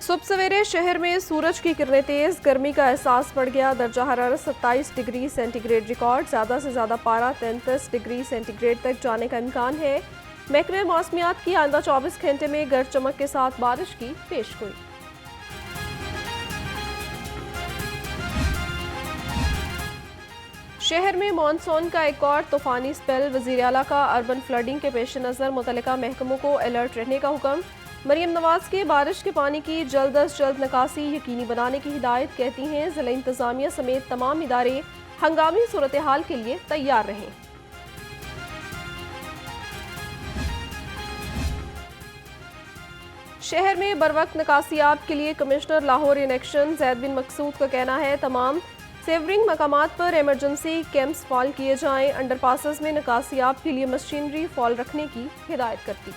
सुबह सवेरे शहर में सूरज की किरणें तेज, गर्मी का एहसास बढ़ गया। दर्जा हरारत 27 डिग्री सेंटीग्रेड रिकॉर्ड, ज़्यादा से ज़्यादा पारा 33 डिग्री सेंटीग्रेड तक जाने का इम्कान है। महकमे मौसमियात की आइंदा 24 घंटे में गरज चमक के साथ बारिश की पेशगोई। शहर में मानसून का एक और तूफानी स्पेल। वज़ीर आला का अर्बन फ्लडिंग के पेश नज़र मुतल्लिका महकमों को अलर्ट रहने का हुक्म। मरियम नवाज के बारिश के पानी की जल्द अज जल्द निकासी यकीनी बनाने की हिदायत। कहती हैं ज़िला इंतज़ामिया समेत तमाम इदारे हंगामी सूरत हाल के लिए तैयार रहें। शहर में बरवक्त निकासियाब के लिए कमिश्नर लाहौर इन एक्शन ज़ैद बिन मकसूद का कहना है तमाम सेवरिंग मकामात पर इमरजेंसी कैंप्स फॉल किए जाएं। अंडरपासेस में निकासियाब के लिए मशीनरी फॉल रखने की हिदायत करती।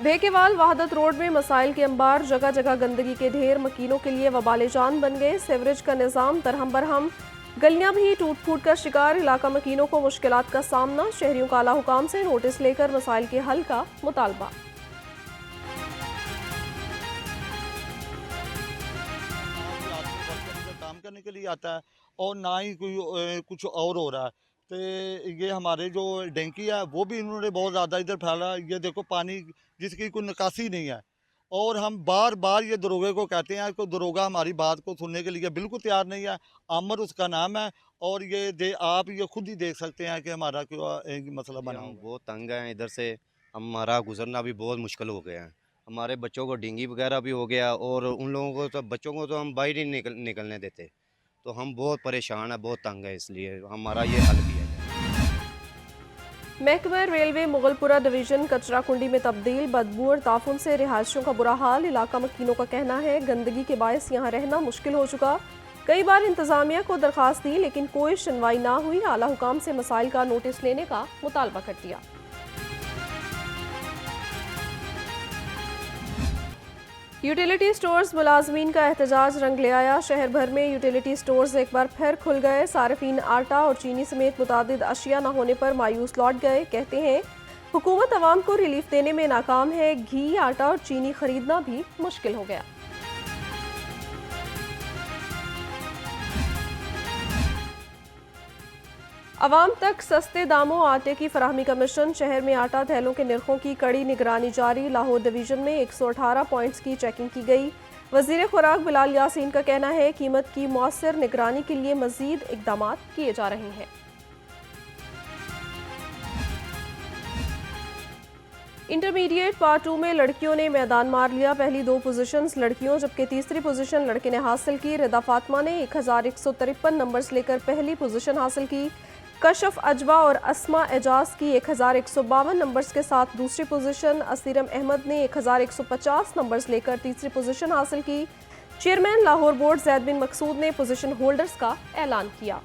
भेकेवाल वहादत रोड में मसाइल के अंबार, जगह जगह गंदगी के ढेर मकीनों के लिए वबाले जान बन गए। सेवरेज का निज़ाम दरहम बरहम, गलियां भी टूट फूट का शिकार। इलाका मकीनों को मुश्किलात का सामना। शहरियों का आला हुकाम से नोटिस लेकर मसाइल के हल का मुतालबा। काम करने के लिए आता है और ना ही कोई कुछ और हो रहा है। तो ये हमारे जो डेंकी है वो भी इन्होंने बहुत ज़्यादा इधर फैला। ये देखो पानी जिसकी कोई निकासी नहीं है और हम बार बार ये दरोगे को कहते हैं कि दरोगा हमारी बात को सुनने के लिए बिल्कुल तैयार नहीं है। आमर उसका नाम है और ये आप ये खुद ही देख सकते हैं कि हमारा क्या एक मसला बना हम हुआ है। बहुत तंग हैं इधर से। हमारा गुजरना भी बहुत मुश्किल हो गया है। हमारे बच्चों को डेंगू वगैरह भी हो गया और उन लोगों को तो बच्चों को तो हम बाहर ही निकलने देते। तो हम बहुत परेशान हैं, बहुत तंग है, इसलिए हमारा ये हल किया जाए। महकमा रेलवे मुगलपुरा डिवीजन कचरा कुंडी में तब्दील। बदबू और ताफुन से रिहायशियों का बुरा हाल। इलाका मकीनों का कहना है गंदगी के बायस यहाँ रहना मुश्किल हो चुका। कई बार इंतजामिया को दरखास्त दी लेकिन कोई सुनवाई ना हुई। आला हुकाम से मसाइल का नोटिस लेने का मुतालबा कर दिया। यूटिलिटी स्टोर्स मुलाजमीन का एहतजाज रंग ले आया। शहर भर में यूटिलिटी स्टोर्स एक बार फिर खुल गए। सार्फिन आटा और चीनी समेत मुतादिद अशिया न होने पर मायूस लौट गए। कहते हैं हुकूमत अवाम को रिलीफ देने में नाकाम है। घी, आटा और चीनी खरीदना भी मुश्किल हो गया। अवाम तक सस्ते दामों आटे की फराहमी का मिशन। शहर में आटा थैलों के निर्खों की कड़ी निगरानी जारी। लाहौर डिवीजन में 118 पॉइंट्स की चेकिंग की गई। वजीर खुराक बिलाल यासीन का कहना है कीमत की मौसर निगरानी के लिए मजीद इकदाम किए जा रहे हैं। इंटरमीडिएट पार्ट 2 में लड़कियों ने मैदान मार लिया। पहली 2 पोजीशंस लड़कियों जबकि तीसरी पोजीशन लड़के ने हासिल की। रिदा फातिमा ने 1153 नंबर्स लेकर पहली पोजीशन हासिल की। कशफ अजवा और अस्मा एजाज की 1152 नंबर्स के साथ दूसरी पोजीशन। असीरम अहमद ने 1150 नंबर्स लेकर तीसरी पोजीशन हासिल की। चेयरमैन लाहौर बोर्ड ज़ैद बिन मकसूद ने पोजीशन होल्डर्स का ऐलान किया।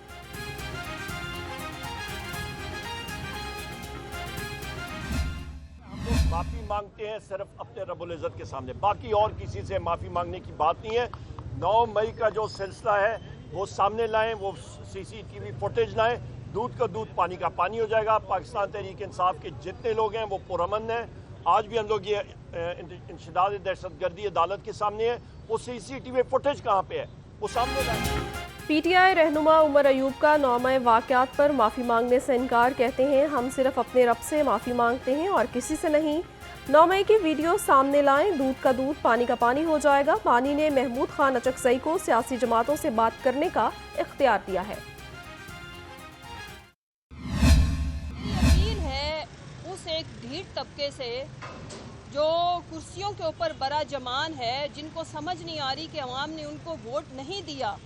माफ़ी मांगते हैं सिर्फ अपने रब्बुल इज़्ज़त के सामने, बाकी और किसी से माफ़ी मांगने की बात नहीं है। 9 मई का जो सिलसिला है वो सामने लाएं, वो CCTV फुटेज लाएं। दूध का दूध, पानी का पानी हो जाएगा। पाकिस्तान तहरीक इंसाफ के जितने लोग हैं वो पुरअमन हैं। आज भी हम लोग ये इंशदाद दहशतगर्दी अदालत के सामने है। वो CCTV फुटेज कहाँ पे है, वो सामने लाएं। PTI रहनुमा उमर अयूब का 9 मई वाक़यात पर माफ़ी मांगने से इनकार। कहते हैं हम सिर्फ अपने रब से माफ़ी मांगते हैं और किसी से नहीं। 9 मई की वीडियो सामने लाएं। दूध का दूध, पानी का पानी हो जाएगा। पानी ने महमूद खान अचकजई को सियासी जमातों से बात करने का इख्तियार दिया है। अपील है उस एक ढीठ तबके से जो कुर्सियों के ऊपर बड़ा जमान है, जिनको समझ नहीं आ रही कि अवाम ने उनको वोट नहीं दिया,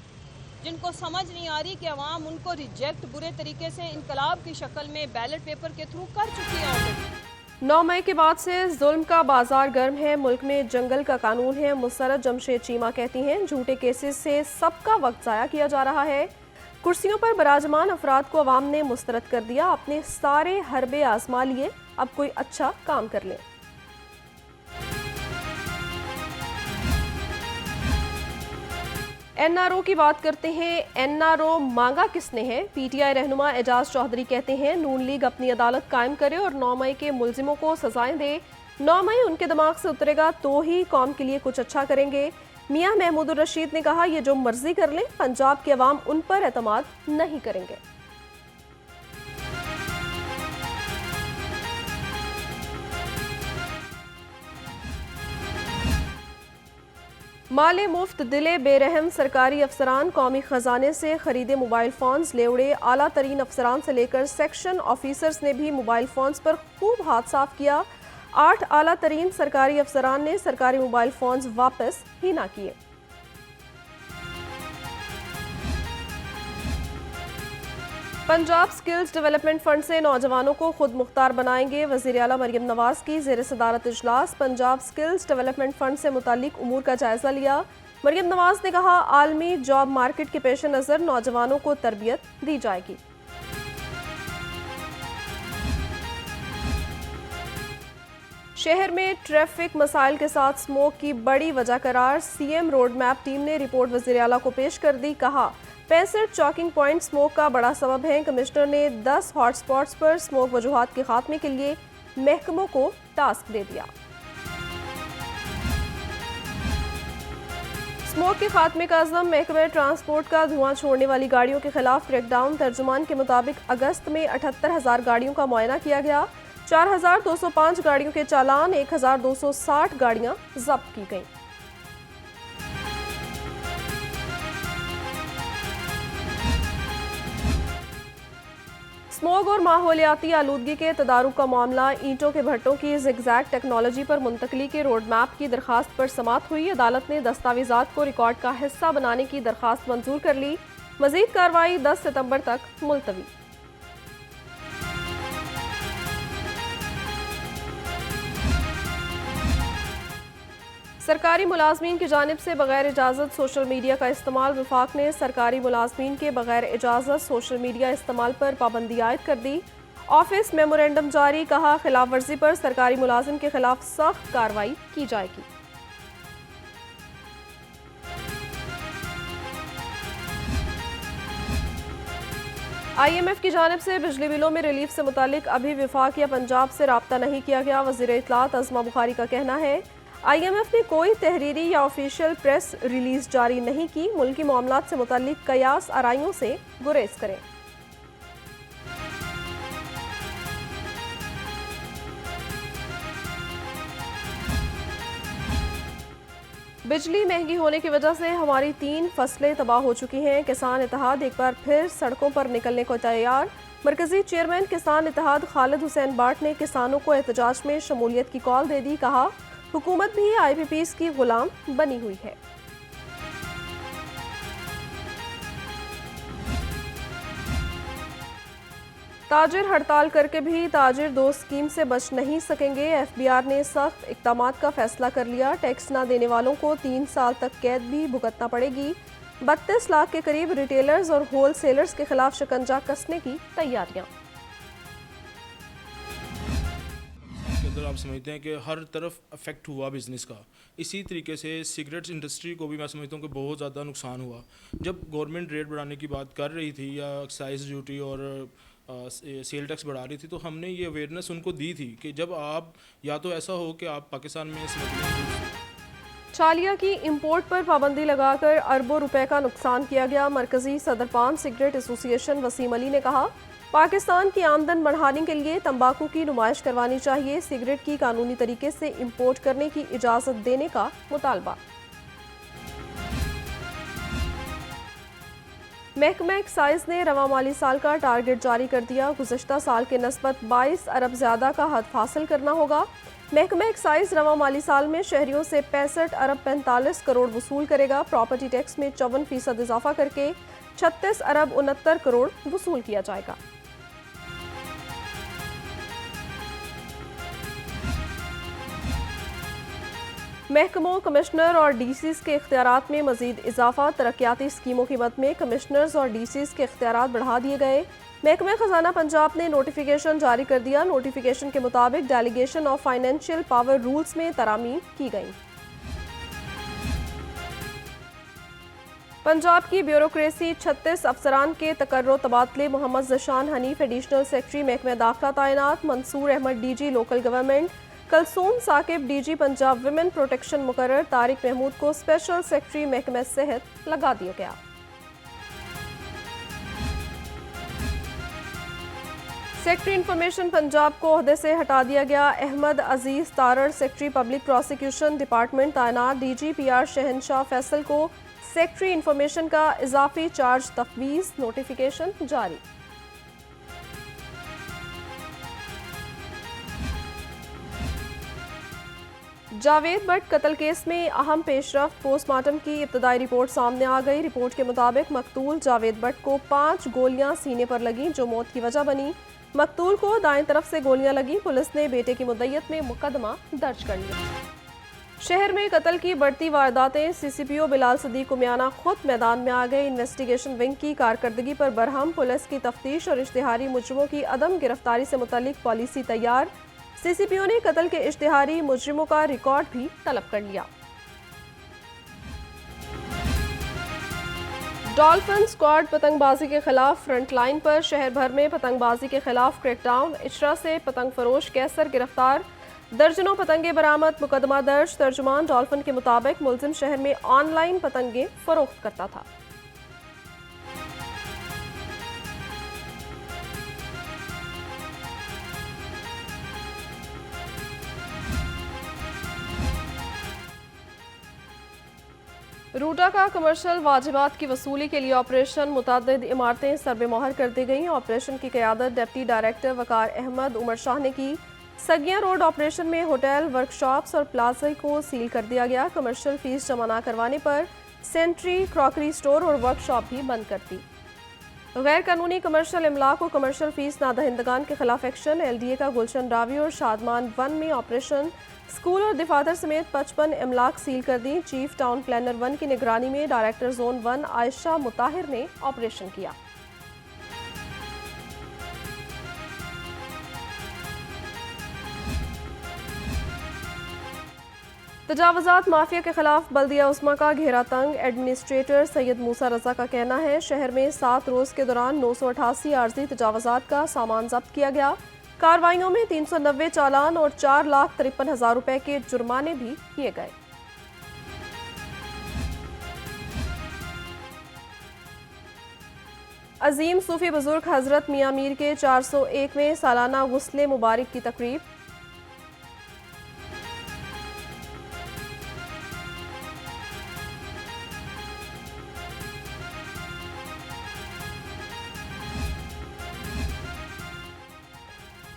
जिनको समझ नहीं आ रही कि अवाम उनको रिजेक्ट बुरे तरीके से इनकलाब की शक्ल में बैलेट पेपर के थ्रू कर चुकी है ऑलरेडी। 9 मई के बाद से जुल्म का बाजार गर्म है। मुल्क में जंगल का कानून है। मुसरत जमशेद चीमा कहती हैं झूठे केसेस से सबका वक्त ज़ाया किया जा रहा है। कुर्सियों पर बराजमान अफराद को अवाम ने मुस्तरद कर दिया। अपने सारे हरबे आजमा लिए, अब कोई अच्छा काम कर लें। NRO की बात करते हैं। NRO मांगा किसने है? PTI रहनुमा एजाज चौधरी कहते हैं नून लीग अपनी अदालत कायम करे और 9 मई के मुलजिमों को सजाएं दे। 9 मई उनके दिमाग से उतरेगा तो ही कौम के लिए कुछ अच्छा करेंगे। मियां महमूदुर रशीद ने कहा, ये जो मर्जी कर लें, पंजाब के अवाम उन पर एतमाद नहीं करेंगे। माले मुफ्त दिले बेरहम सरकारी अफसरान कौमी खजाने से खरीदे मोबाइल फोन्स ले उड़े। आला तरीन अफसरान से लेकर सेक्शन ऑफिसर्स ने भी मोबाइल फोन्स पर खूब हाथ साफ किया। 8 आला तरीन सरकारी अफसरान ने सरकारी मोबाइल फोन्स वापस ही ना किए। पंजाब स्किल्स डेवलपमेंट फंड से नौजवानों को खुद मुख्तार बनाएंगे। वज़ीर आला मरियम नवाज की ज़ेर सदारत इजलास पंजाब स्किल्स डेवलपमेंट फंड से मुतालिक उमूर का जायजा लिया। मरियम नवाज ने कहा, आलमी जॉब मार्केट के पेश नज़र नौजवानों को तरबियत दी जाएगी। शहर में ट्रैफिक मसाइल के साथ स्मोक की बड़ी वजह करार सीएम रोड मैप टीम ने रिपोर्ट वज़ीर आला को पेश कर दी। कहा, 65 चॉकिंग पॉइंट स्मोक का बड़ा सबब है। कमिश्नर ने 10 हॉटस्पॉट्स पर स्मोक वजूहात के खात्मे के लिए महकमों को टास्क दे दिया। स्मोक के खात्मे का अज़म महकमे ट्रांसपोर्ट का धुआं छोड़ने वाली गाड़ियों के खिलाफ क्रैकडाउन। तर्जुमान के मुताबिक अगस्त में 78,000 गाड़ियों का मुआयना किया गया। 4,205 गाड़ियों के चालान, 1,260 गाड़ियां जब्त की गईं। स्मोग और माहौलियाती आलूदगी के तदारुक का मामला। ईंटों के भट्टों की ज़िगज़ैग टेक्नोलॉजी पर मुंतकली के रोड मैप की दरखास्त पर समाअत हुई। अदालत ने दस्तावेज़ात को रिकॉर्ड का हिस्सा बनाने की दरखास्त मंजूर कर ली। मज़ीद कार्रवाई 10 सितंबर तक मुलतवी। सरकारी मुलाजमीन की जानिब से बगैर इजाज़त सोशल मीडिया का इस्तेमाल। वफाक ने सरकारी मुलाजमीन के बगैर इजाज़त सोशल मीडिया इस्तेमाल पर पाबंदी आयद कर दी। ऑफिस मेमोरेंडम जारी। कहा, खिलाफ वर्जी पर सरकारी मुलाजिम के खिलाफ सख्त कार्रवाई की जाएगी। IMF की जानिब से बिजली बिलों में रिलीफ से मुतालिक अभी वफाक या पंजाब से राब्ता नहीं किया गया। वज़ीर इत्तलात अज़मा बुखारी का कहना है, IMF ने कोई तहरीरी या ऑफिशियल प्रेस रिलीज जारी नहीं की। मुल्की मामलात से मुताल्लिक कयास आराइयों से गुरेज करें। बिजली महंगी होने की वजह से हमारी 3 फसलें तबाह हो चुकी हैं। किसान इत्तेहाद एक बार फिर सड़कों पर निकलने को तैयार। मरकजी चेयरमैन किसान इत्तेहाद खालिद हुसैन बाट ने किसानों को एहतजाज में शमूलियत की कॉल दे दी। कहा, हुकूमत भी IPPs की गुलाम बनी हुई है। ताजिर हड़ताल करके भी ताजिर 2 स्कीम से बच नहीं सकेंगे। FBR ने सख्त इक़दामात का फैसला कर लिया। टैक्स ना देने वालों को 3 साल तक कैद भी भुगतना पड़ेगी। 32 लाख के करीब रिटेलर्स और होल सेलर्स के खिलाफ शिकंजा कसने की तैयारियां। आप समझते हैं कि हर तरफ अफेक्ट हुआ बिज़नेस का। इसी तरीके से सिगरेट्स इंडस्ट्री को भी मैं समझता हूँ कि बहुत ज़्यादा नुकसान हुआ। जब गवर्नमेंट रेट बढ़ाने की बात कर रही थी या एक्साइज ड्यूटी और सेल टैक्स बढ़ा रही थी, तो हमने ये अवेयरनेस उनको दी थी कि जब आप या तो ऐसा हो कि आप पाकिस्तान में स्मगलिंग चालिया की इंपोर्ट पर पाबंदी लगाकर अरबों रुपए का नुकसान किया गया। मरकजी सदरपान सिगरेट एसोसिएशन वसीम अली ने कहा, पाकिस्तान की आमदन बढ़ाने के लिए तंबाकू की नुमाइश करवानी चाहिए। सिगरेट की कानूनी तरीके से इंपोर्ट करने की इजाज़त देने का मुतालबा। महकमा एक्साइज ने रवा माली साल का टारगेट जारी कर दिया। गुज़श्ता साल के नस्बत 22 अरब ज़्यादा का हद हासिल करना होगा। महकमा एक्साइज रवा माली साल में शहरियों से 65 अरब 45 करोड़ वसूल करेगा। प्रॉपर्टी टैक्स में 54% इजाफा करके 36 अरब 69 करोड़ वसूल किया जाएगा। महकमों, कमिश्नर और DCs के इख्तियारात में मजीद इजाफा। तरक्याती स्कीमों की मद में कमिश्नर्स और DCs के इख्तियारात बढ़ा दिए गए। महकमा खजाना पंजाब ने नोटिफिकेशन जारी कर दिया। नोटिफिकेशन के मुताबिक delegation of financial power rules में तरामीम की गई। पंजाब की ब्यूरोक्रेसी 36 अफसरान के तकर्रो तबादले। मोहम्मद ज़शान हनीफ एडिशनल सेक्रेटरी महकमा दाखिला तैनात। Mansoor Ahmed DG local government. Kulsoom Saqib DG Punjab women protection मुकर्रर, तारिक महमूद को स्पेशल सेक्रेटरी महकमा सेहत लगा दिया गया। सेक्रेटरी इंफॉर्मेशन पंजाब को ओहदे से हटा दिया गया। Ahmad Aziz Tarar secretary public prosecution department तैनात। डीजी पीआर शहनशाह फैसल को सेक्रेटरी इंफॉर्मेशन का इजाफी चार्ज तफवीज, नोटिफिकेशन जारी। जावेद भट्ट कत्ल केस में अहम पेशरफ्त, पोस्टमार्टम की इब्तदाई रिपोर्ट सामने आ गई। रिपोर्ट के मुताबिक मकतूल जावेद भट्ट को 5 गोलियां सीने पर लगीं जो मौत की वजह बनी। मकतूल को दाएं तरफ से गोलियां लगी। पुलिस ने बेटे की मुद्दत में मुकदमा दर्ज कर लिया। शहर में कत्ल की बढ़ती वारदातें, सीसीपीओ बिलाल सदीक उमियाना खुद मैदान में आ गए। इन्वेस्टिगेशन विंग की कारकर्दगी पर बरहम, पुलिस की तफ्तीश और इश्तिहारी मुजरिमों की अदम गिरफ्तारी से मुतल्लिक पॉलिसी तैयार। सीसीपीओ ने कत्ल के इश्तिहारी मुजरिमों का रिकॉर्ड भी तलब कर लिया। डॉल्फिन स्क्वाड पतंगबाजी के खिलाफ फ्रंट लाइन पर, शहर भर में पतंगबाजी के खिलाफ क्रैकडाउन। इशरा से पतंग फरोश कैसर गिरफ्तार, दर्जनों पतंगे बरामद, मुकदमा दर्ज। तर्जुमान डॉल्फिन के मुताबिक मुलजिम शहर में ऑनलाइन पतंगे फरोख्त करता था। रूटा का कमर्शियल वाजिबात की वसूली के लिए ऑपरेशन, मुतअद्दिद इमारतें सरबेमोहर कर दी गईं। ऑपरेशन की क़यादत डिप्टी डायरेक्टर वकार अहमद उमर शाह ने की। सगिया रोड ऑपरेशन में होटल, वर्कशॉप्स और प्लाजा को सील कर दिया गया। कमर्शियल फीस जमा न करवाने पर सेंट्री, क्रॉकरी स्टोर और वर्कशॉप भी बंद कर दी। गैर कानूनी कमर्शियल इमलाक और कमर्शियल फीस नादहिंदगान के खिलाफ एक्शन। LDA का गुलशन रावी और शादमान 1 में ऑपरेशन, स्कूल और दफातर समेत 55 इमलाक सील कर दी। चीफ टाउन प्लानर 1 की निगरानी में डायरेक्टर जोन 1 आयशा मुताहिर ने ऑपरेशन किया। तजावुजात माफिया के खिलाफ बल्दिया उस्मा का घेरा तंग। एडमिनिस्ट्रेटर सैयद मूसा रजा का कहना है शहर में 7 रोज के दौरान 988 आर्जी तजावुजात का सामान जब्त किया गया। कार्रवाइयों में 390 चालान और 4,53,000 रुपए के जुर्माने भी किए गए। अजीम सूफी बुजुर्ग हजरत मियां मीर के 401वें सालाना गुस्ले मुबारक की तकरीब।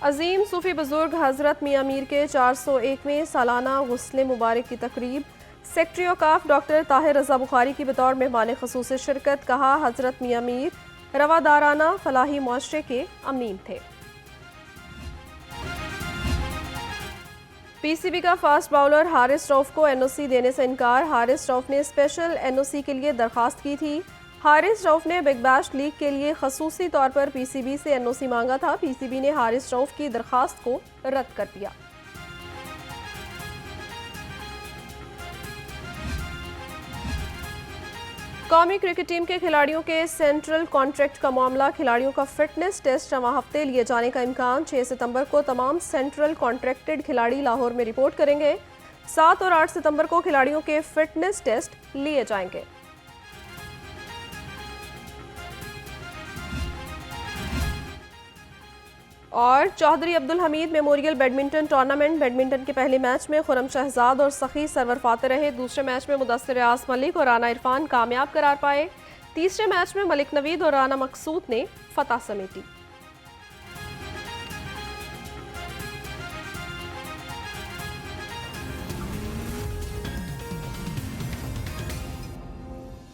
अजीम सूफी बुजुर्ग हजरत मियां मीर के 401वें सालाना गुस्ले मुबारक की तकरीब। सेक्रेटरी औकाफ डॉक्टर ताहिर रजा बुखारी की बतौर मेहमान ख़ुसूसी शिरकत। कहा हजरत मियां मीर रवादाराना फलाही मुआशरे के अमीन थे। PCB का फास्ट बाउलर हारिस रऊफ को NOC देने से इनकार। हारिस रऊफ ने स्पेशल NOC के लिए दरखास्त की थी। हारिस रऊफ ने बिग बैश लीग के लिए खसूसी तौर पर PCB से NOC मांगा था। PCB ने हारिस रऊफ की दरखास्त को रद्द कर दिया। कौमी क्रिकेट टीम के खिलाड़ियों के सेंट्रल कॉन्ट्रैक्ट का मामला। खिलाड़ियों का फिटनेस टेस्ट रवां हफ्ते लिए जाने का इम्कान। 6 सितंबर को तमाम सेंट्रल कॉन्ट्रैक्टेड खिलाड़ी लाहौर में रिपोर्ट करेंगे। 7 और 8 सितंबर को खिलाड़ियों के फिटनेस टेस्ट लिए जाएंगे। और Chaudhry Abdul Hamid memorial badminton tournament, badminton के पहले मैच में खुरम शहजाद और सखी सरवर फाते रहे। दूसरे मैच में मुदस्सिर रियाज मलिक और राना इरफान कामयाब करार पाए। तीसरे मैच में मलिक नवीद और राना मकसूद ने फतह समेटी।